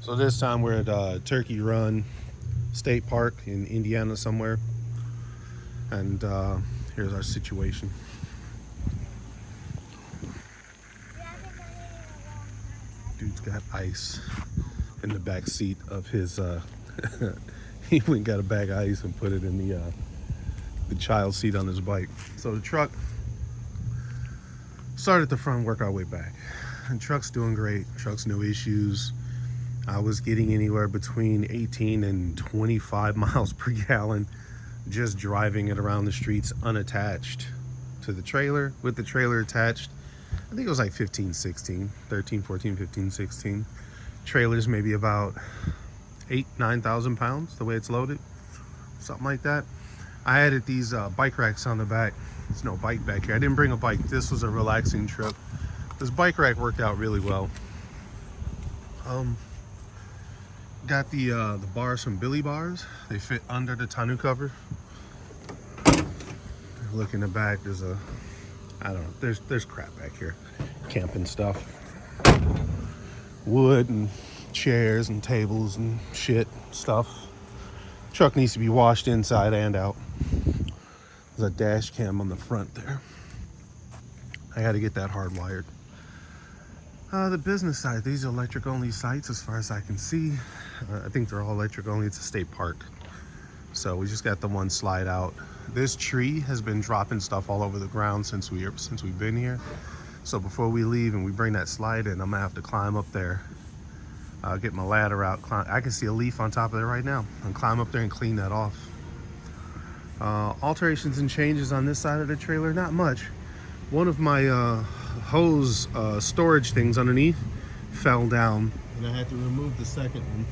So this time we're at Turkey Run State Park in Indiana somewhere, and here's our situation. Dude's got ice in the back seat of his. He went and got a bag of ice and put it in the child seat on his bike. So the truck started at the front, work our way back. And truck's doing great. Truck's no issues. I was getting anywhere between 18 and 25 miles per gallon just driving it around the streets unattached to the trailer. With the trailer attached, I think it was like 15, 16, 13, 14, 15, 16. Trailer's maybe about 9,000 pounds the way it's loaded, something like that. I added these bike racks on the back. There's no bike back here. I didn't bring a bike. This was a relaxing trip. This bike rack worked out really well. Got the bars from Billy Bars. They fit under the tonneau cover. Look in the back, there's a, I don't know, there's crap back here. Camping stuff. Wood and chairs and tables and shit stuff. Truck needs to be washed inside and out. There's a dash cam on the front there. I had to get that hardwired. The business side, these are electric only sites as far as I can see. I think they're all electric only. It's a state park. So we just got the one slide out. This tree has been dropping stuff all over the ground since we've been here. So before we leave and we bring that slide in, I'm gonna have to climb up there, get my ladder out. I can see a leaf on top of it right now. And climb up there and clean that off. Alterations and changes on this side of the trailer, not much. One of my hose storage things underneath fell down, and I had to remove the second one.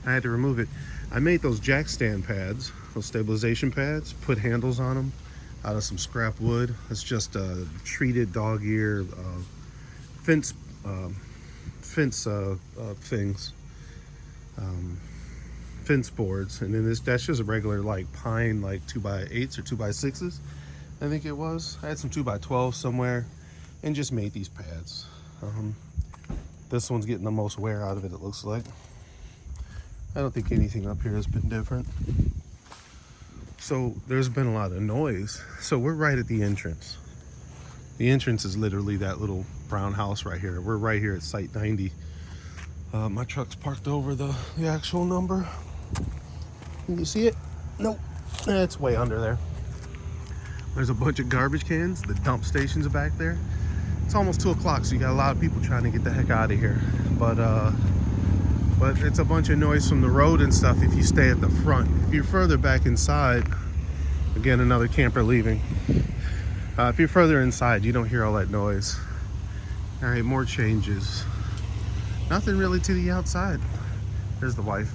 I had to remove it. I made those jack stand pads, those stabilization pads, put handles on them out of some scrap wood. It's just treated dog ear fence things, fence boards, and then that's just a regular like pine, like 2x8s or 2x6s. I think it was. I had some 2x12 somewhere, and just made these pads. This one's getting the most wear out of it, it looks like. I don't think anything up here has been different. So there's been a lot of noise. So we're right at the entrance. The entrance is literally that little brown house right here. We're right here at site 90. My truck's parked over the actual number. Can you see it? Nope. It's way under there. There's a bunch of garbage cans. The dump station's back there. It's almost 2 o'clock, so you got a lot of people trying to get the heck out of here. But it's a bunch of noise from the road and stuff if you stay at the front. If you're further back inside, again, another camper leaving. If you're further inside, you don't hear all that noise. All right, more changes. Nothing really to the outside. There's the wife.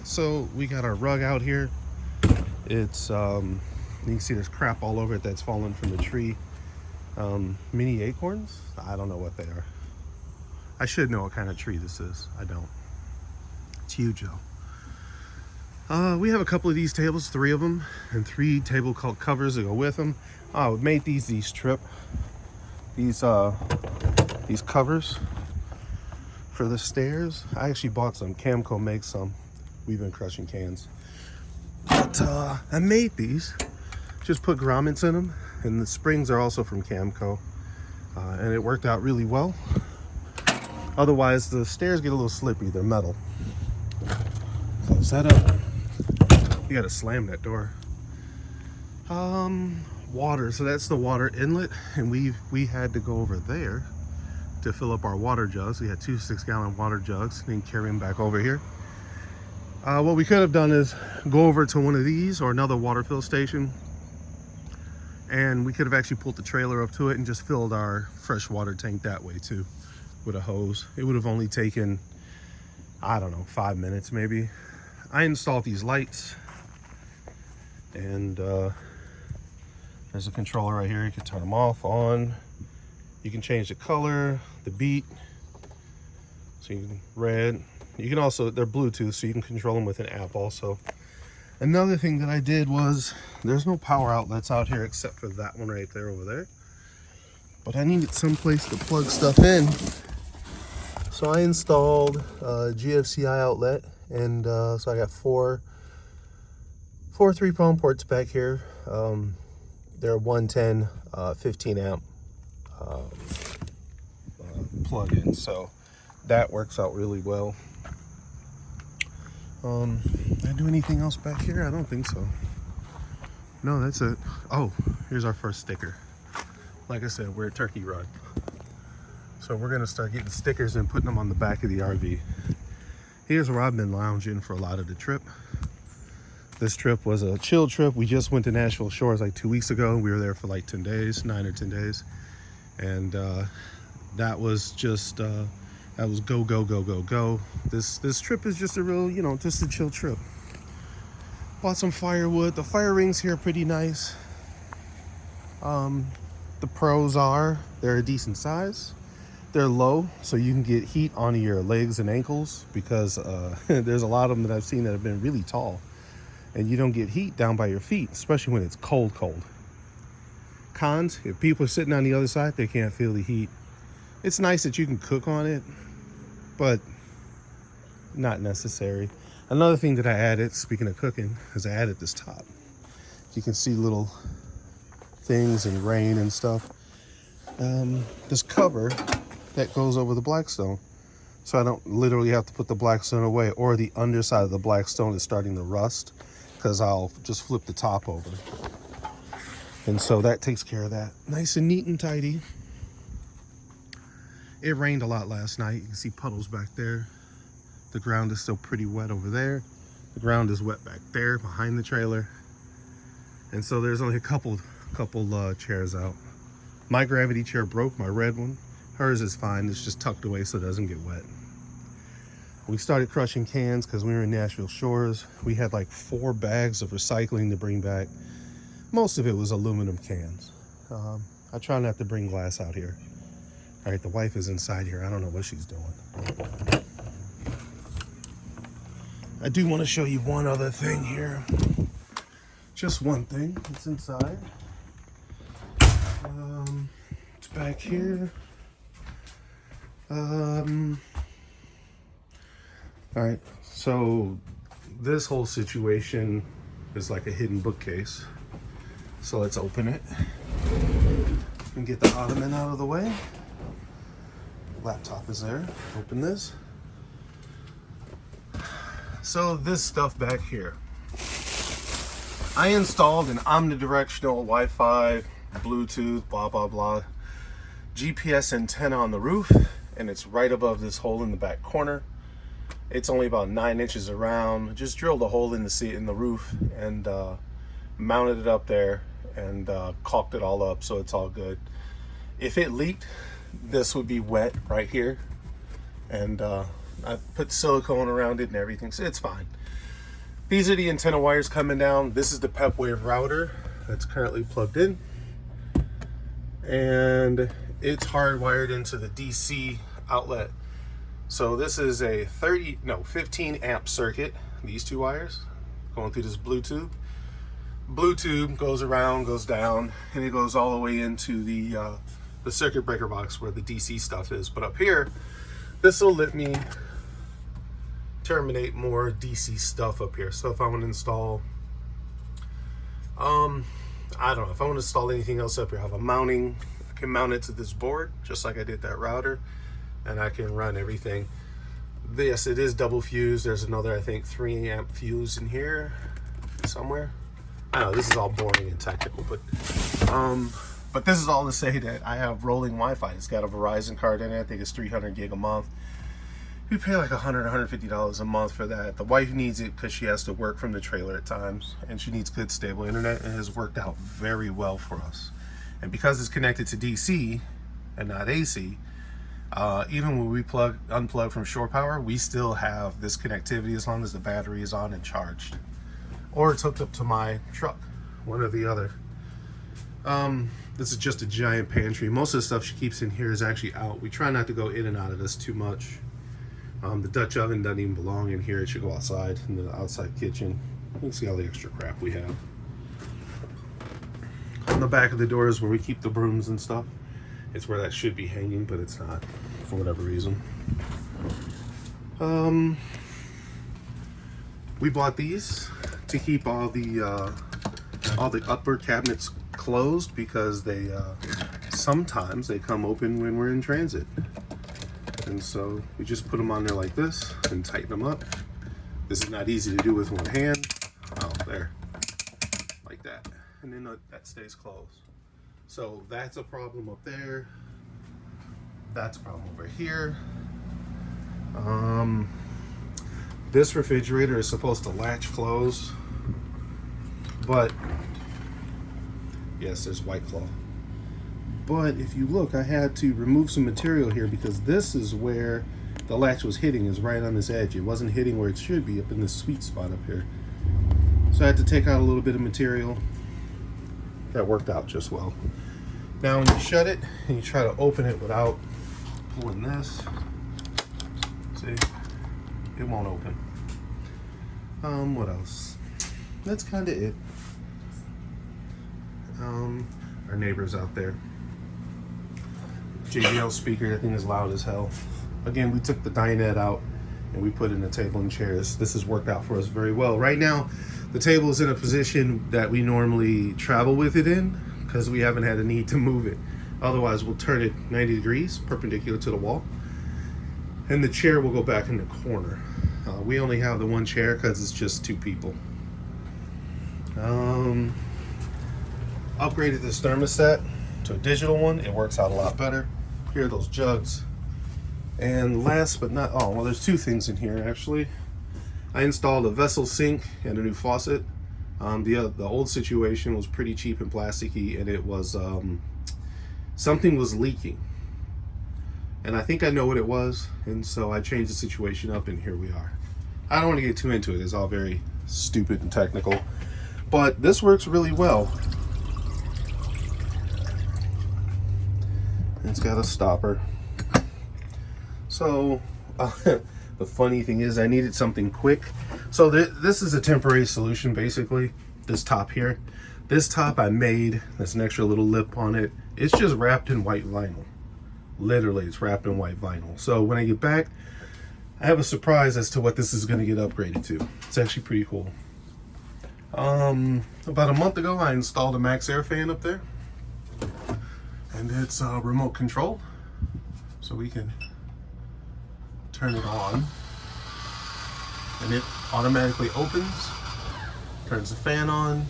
So we got our rug out here. It's you can see there's crap all over it that's fallen from the tree. Mini acorns? I don't know what they are. I should know what kind of tree this is. I don't. It's huge though. We have a couple of these tables, 3 of them, and 3 table covers that go with them. We made these trip. These covers for the stairs. I actually bought some. Camco makes some. We've been crushing cans. But I made these. Just put grommets in them, and the springs are also from Camco, and it worked out really well. Otherwise, the stairs get a little slippy. They're metal. Close that up. You gotta slam that door. Water. So that's the water inlet, and we had to go over there to fill up our water jugs. We had 2 6-gallon water jugs, and then carry them back over here. What we could have done is go over to one of these or another water fill station, and we could have actually pulled the trailer up to it and just filled our fresh water tank that way too, with a hose. It would have only taken, I don't know, 5 minutes maybe. I installed these lights, and there's a controller right here. You can turn them off, on. You can change the color, the beat. So you can red. You can also, they're Bluetooth, so you can control them with an app also. Another thing that I did was, there's no power outlets out here except for that one right there over there. but I needed some place to plug stuff in. So I installed a GFCI outlet, and so I got four 3-prong ports back here. They're 110, 15 amp plug-in, so that works out really well. Did I do anything else back here? I don't think so. No, that's it. Oh, here's our first sticker. Like I said, we're at Turkey Run. So we're gonna start getting stickers and putting them on the back of the RV. Here's where I've been lounging for a lot of the trip. This trip was a chill trip. We just went to Nashville Shores like 2 weeks ago. We were there for like 10 days, 9 or 10 days. And that was just, that was go, go, go, go, go. This trip is just a real, you know, just a chill trip. Bought some firewood. The fire rings here are pretty nice. The pros are they're a decent size. They're low, so you can get heat onto your legs and ankles, because there's a lot of them that I've seen that have been really tall, and you don't get heat down by your feet, especially when it's cold. Cons, if people are sitting on the other side, they can't feel the heat. It's nice that you can cook on it, but not necessary. Another thing that I added, speaking of cooking, is I added this top. You can see little things and rain and stuff. This cover that goes over the Blackstone, so I don't literally have to put the Blackstone away, or the underside of the Blackstone is starting to rust, because I'll just flip the top over, and so that takes care of that. Nice and neat and tidy. It rained a lot last night. You can see puddles back there. The ground is still pretty wet over there. The ground is wet back there behind the trailer, and so there's only a couple chairs out. My gravity chair broke, my red one. Hers is fine, it's just tucked away so it doesn't get wet. We started crushing cans because we were in Nashville Shores. We had like 4 bags of recycling to bring back. Most of it was aluminum cans. I try not to bring glass out here. All right, the wife is inside here. I don't know what she's doing. I do want to show you one other thing here. Just one thing. It's inside. It's back here. All right, so this whole situation is like a hidden bookcase. So let's open it and get the ottoman out of the way. Laptop is there. Open this. So this stuff back here, I installed an omnidirectional Wi-Fi, Bluetooth, blah, blah, blah, GPS antenna on the roof, and it's right above this hole in the back corner. It's only about 9 inches around. Just drilled a hole in the seat in the roof and mounted it up there and caulked it all up, so it's all good. If it leaked, this would be wet right here, and I put silicone around it and everything, so it's fine. These are the antenna wires coming down. This is the PepWave router that's currently plugged in, and it's hardwired into the DC outlet. So this is a 15 amp circuit. These 2 wires going through this blue tube. Blue tube goes around, goes down, and it goes all the way into the circuit breaker box where the DC stuff is. But up here, this will let me terminate more DC stuff up here. So if I want to install, I don't know, if I want to install anything else up here, I have a mounting. I can mount it to this board just like I did that router, and I can run everything. Yes, it is double fused. There's another, I think, 3 amp fuse in here somewhere. I know this is all boring and technical, but this is all to say that I have rolling Wi-Fi. It's got a Verizon card in it. I think it's 300 gig a month. We pay like $100, $150 a month for that. The wife needs it because she has to work from the trailer at times, and she needs good, stable internet, and it has worked out very well for us. And because it's connected to DC and not AC, even when we unplug from shore power, we still have this connectivity as long as the battery is on and charged, or it's hooked up to my truck, one or the other. This is just a giant pantry. Most of the stuff she keeps in here is actually out. We try not to go in and out of this too much. The Dutch oven doesn't even belong in here. It should go outside in the outside kitchen. You can see all the extra crap we have. On the back of the door is where we keep the brooms and stuff. It's where that should be hanging, but it's not for whatever reason. We bought these to keep all the upper cabinets closed because they sometimes they come open when we're in transit. And so we just put them on there like this and tighten them up. This is not easy to do with one hand. Oh, there, like that. And then that stays closed. So that's a problem up there. That's a problem over here. This refrigerator is supposed to latch close, but yes, there's White Claw. But if you look, I had to remove some material here because this is where the latch was hitting, is right on this edge. It wasn't hitting where it should be, up in this sweet spot up here. So I had to take out a little bit of material. That worked out just well. Now when you shut it and you try to open it without pulling this, see, it won't open. What else? That's kind of it. Our neighbors out there. JBL speaker, that thing is loud as hell. Again, we took the dinette out and we put in a table and chairs. This has worked out for us very well. Right now, the table is in a position that we normally travel with it in because we haven't had a need to move it. Otherwise, we'll turn it 90 degrees perpendicular to the wall, and the chair will go back in the corner. We only have the one chair because it's just two people. Upgraded this thermostat to a digital one. It works out a lot better. Here are those jugs. And last but not, oh, well, there's two things in here actually. I installed a vessel sink and a new faucet. The old situation was pretty cheap and plasticky, and it was something was leaking. And I think I know what it was, and so I changed the situation up, and here we are. I don't want to get too into it. It's all very stupid and technical, but this works really well. It's got a stopper. So the funny thing is I needed something quick. So this is a temporary solution, basically. This top here. This top I made. There's an extra little lip on it. It's just wrapped in white vinyl. Literally, it's wrapped in white vinyl. So when I get back, I have a surprise as to what this is going to get upgraded to. It's actually pretty cool. About a month ago, I installed a Max Air fan up there. And it's remote control. So we can turn it on. And it automatically opens, turns the fan on,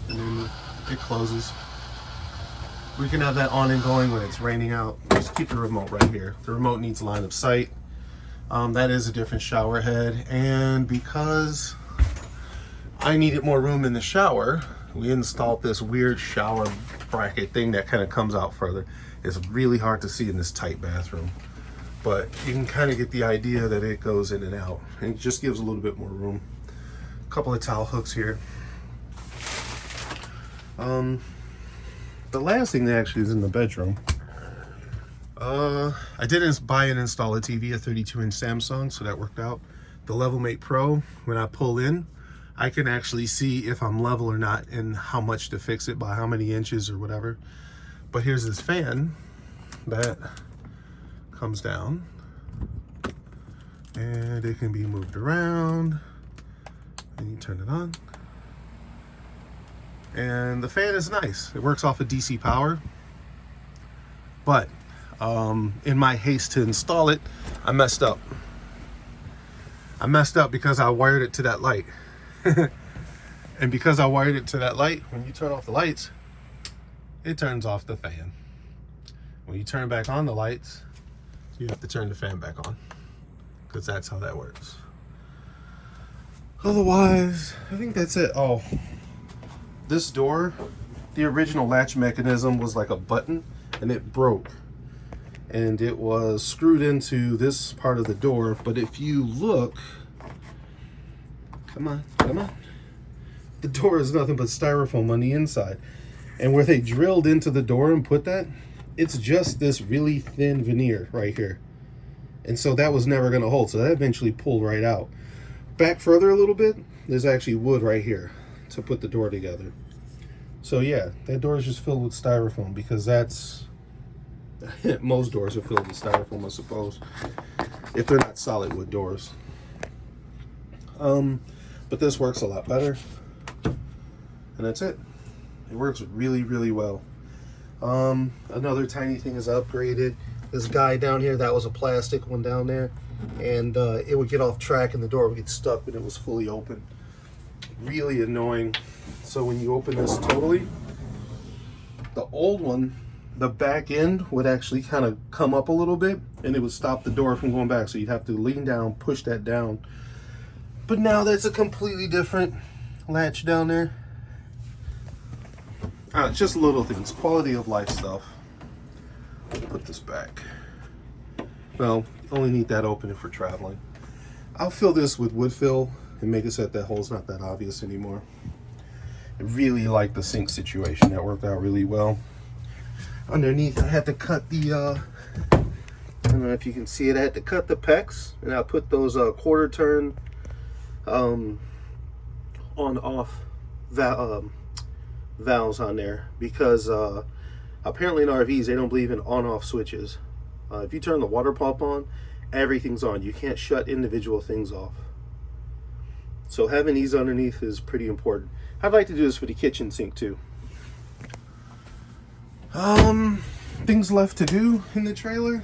and then it closes. We can have that on and going when it's raining out. Just keep the remote right here. The remote needs line of sight. That is a different shower head, and because I needed more room in the shower, we installed this weird shower bracket thing that kind of comes out further. It's really hard to see in this tight bathroom, but you can kind of get the idea that it goes in and out, and it just gives a little bit more room. A couple of towel hooks here. The last thing that actually is in the bedroom, I didn't buy and install a TV, a 32-inch Samsung, so that worked out. The Levelmate Pro, when I pull in, I can actually see if I'm level or not and how much to fix it by how many inches or whatever. But here's this fan that comes down and it can be moved around, and you turn it on. And the fan is nice. It works off of DC power. But in my haste to install it, I messed up. I messed up because I wired it to that light. And because I wired it to that light, when you turn off the lights, it turns off the fan. When you turn back on the lights, you have to turn the fan back on, because that's how that works. Otherwise, I think that's it. Oh, this door, the original latch mechanism was like a button, and it broke. And it was screwed into this part of the door, but if you look, come on, the door is nothing but styrofoam on the inside. And where they drilled into the door and put that, it's just this really thin veneer right here. And so that was never gonna hold, so that eventually pulled right out. Back further a little bit, there's actually wood right here to put the door together. So yeah, that door is just filled with styrofoam because that's Most doors are filled with styrofoam, I suppose, if they're not solid wood doors. But this works a lot better, and that's it. It works really, really well. Another tiny thing is upgraded. This guy down here, that was a plastic one down there, and it would get off track and the door would get stuck when it was fully open. Really annoying. So when you open this totally, the old one, the back end would actually kind of come up a little bit and it would stop the door from going back. So you'd have to lean down, push that down. But now that's a completely different latch down there. Just little things, quality of life stuff. Put this back. Well, only need that open if we're traveling. I'll fill this with wood fill and make it so that that hole's not that obvious anymore. I really like the sink situation. That worked out really well. Underneath, I had to cut the, I don't know if you can see it, I had to cut the pecs, and I put those quarter turn on-off valves on there, because apparently in RVs, they don't believe in on-off switches. If you turn the water pump on, everything's on. You can't shut individual things off. So having these underneath is pretty important. I'd like to do this for the kitchen sink too. Things left to do in the trailer.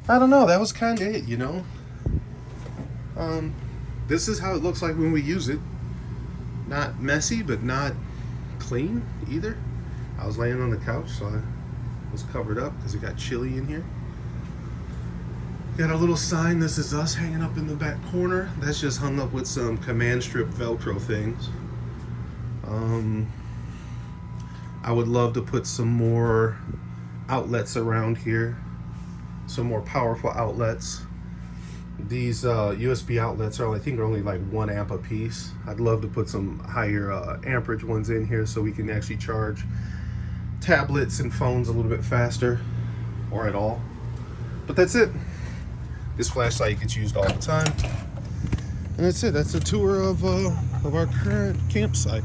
I don't know. That was kind of it, you know. This is how it looks like when we use it. Not messy, but not clean either. I was laying on the couch, so I was covered up because it got chilly in here. Got a little sign, "This is us," hanging up in the back corner. That's just hung up with some command strip Velcro things. I would love to put some more outlets around here, some more powerful outlets. These USB outlets are, I think, are only like 1 amp a piece. I'd love to put some higher amperage ones in here so we can actually charge tablets and phones a little bit faster, or at all. But that's it. This flashlight gets used all the time. And that's it. That's a tour of our current campsite.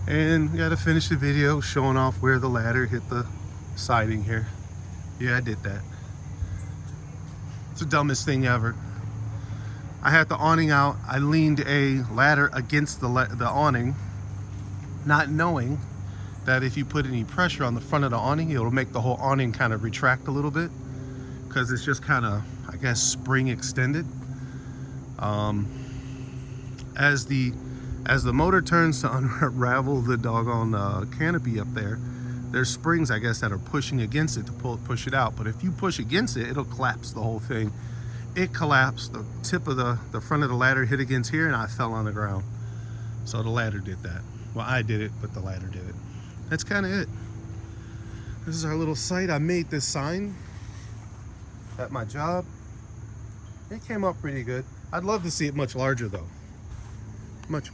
And we got to finish the video showing off where the ladder hit the siding here. Yeah, I did that. It's the dumbest thing ever. I had the awning out. I leaned a ladder against the awning, not knowing that if you put any pressure on the front of the awning, it'll make the whole awning kind of retract a little bit, because it's just kind of, I guess, spring extended. As the motor turns to unravel the doggone canopy up there, there's springs, I guess, that are pushing against it to push it out. But if you push against it, it'll collapse the whole thing. It collapsed. The tip of the front of the ladder hit against here, and I fell on the ground. So the ladder did that. Well, I did it, but the ladder did it. That's kind of it. This is our little site. I made this sign at my job. It came up pretty good. I'd love to see it much larger though. Much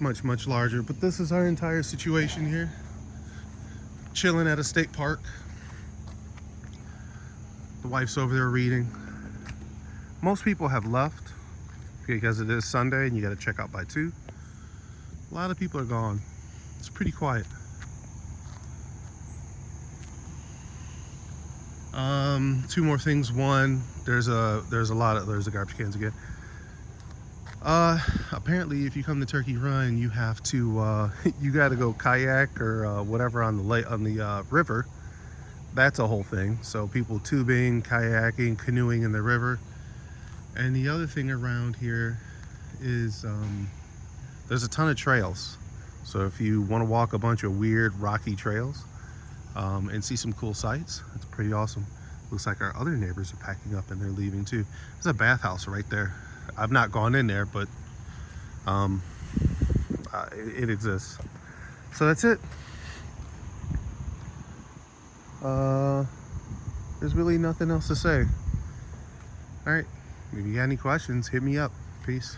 larger. But this is our entire situation here. Chilling at a state park. The wife's over there reading. Most people have left because it is Sunday and you got to check out by 2. A lot of people are gone. It's pretty quiet. Two more things. One, there's the garbage cans again. Apparently if you come to Turkey Run, you have to you got to go kayak or whatever on the river. That's a whole thing. So people tubing, kayaking, canoeing in the river. And the other thing around here is there's a ton of trails. So if you want to walk a bunch of weird rocky trails and see some cool sights, it's pretty awesome. Looks like our other neighbors are packing up and they're leaving too. There's a bathhouse right there. I've not gone in there, but it exists. So that's it. There's really nothing else to say. All right, if you got any questions, hit me up. Peace.